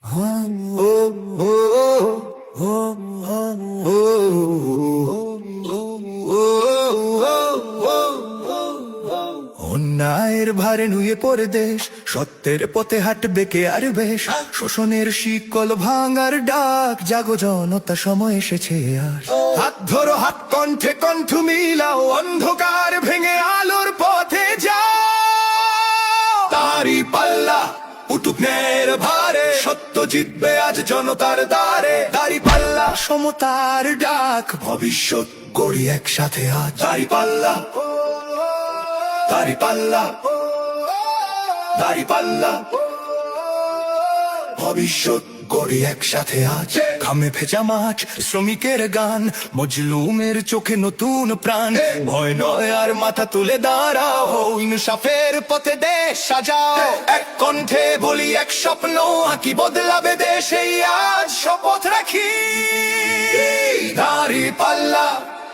অন্যায়ের ভারে নুয়ে পড়ে দেশ, সত্যের পথে হাঁটবে কে আর বেশ। শোষণের শিকল ভাঙার ডাক, জাগো জনতা, সময় এসেছে আর। হাত ধরো, হাত কণ্ঠে কণ্ঠ মিলাও, অন্ধকার ভেঙে আলোর পথে যাও। তারি পাল্লা উঠুক ন্যায়ের ভারে, সত্য জিতবে আজ জনতার দ্বারে। দাড়ি পাল্লা, সমতার ডাক, ভবিষ্যৎ গড়ি একসাথে আজ। দাড়ি পাল্লা, দাড়ি পাল্লা, দাড়ি পাল্লা, ভবিষ্যৎ গড়ি একসাথে আজ। ঘামে ভেজা মাঠ, শ্রমিকের গান, মজলুমের চোখে নতুন প্রাণ। ভয় নয় আর, মাথা তুলে দাঁড়াও, ইনসাফের পথে দেশ সাজাও। এক কণ্ঠে বলি, এক স্বপ্ন আঁকি, বদলাবে দেশ এই আজ শপথ রাখি। দাড়ি পাল্লা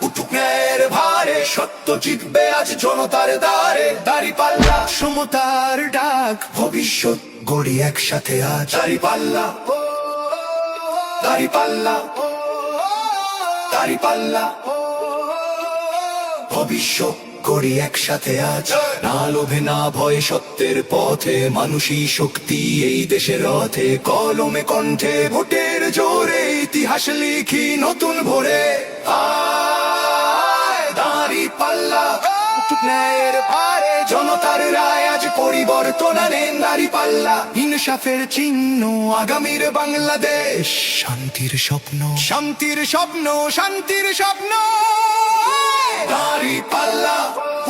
উঠুক ন্যায়ের ভারে, সত্য জিতবে আজ জনতার দ্বারে। দাড়ি পাল্লা, সমতার ডাক, ভবিষ্যৎ গড়ি একসাথে আজ। দাড়ি পাল্লা, দাড়ি পাল্লা, দাড়ি পাল্লা, ভবিষ্যৎ গড়ি একসাথে আজ। না লোভে না ভয়ে, সত্যের পথে, মানুষই শক্তি এই দেশের রথে। কলমে কণ্ঠে ভোটের জোরে, ইতিহাস লিখি নতুন ভোরে। দাড়ি পাল্লা উঠুক ন্যায়ের ভারে, জনতার রায় আজ পরিবর্তন আনেন। দাড়ি পাল্লা ইনসাফের চিহ্ন, আগামীর বাংলাদেশ শান্তির স্বপ্ন, শান্তির স্বপ্ন, শান্তির স্বপ্ন। দাড়ি পাল্লা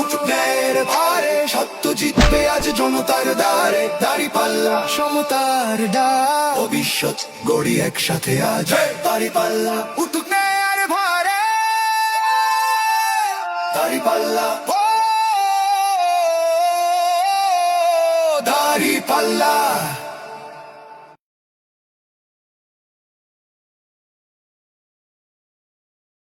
উঠুক ন্যায়ের ভারে, সত্য জিতবে আজ জনতার দ্বারে। দাড়ি পাল্লা, সমতার ডাক, ভবিষ্যৎ গড়ি একসাথে আজ। দাড়ি পাল্লা উঠুক ন্যায়ের ভারে, দাড়ি পাল্লা, দাড়ি পাল্লা।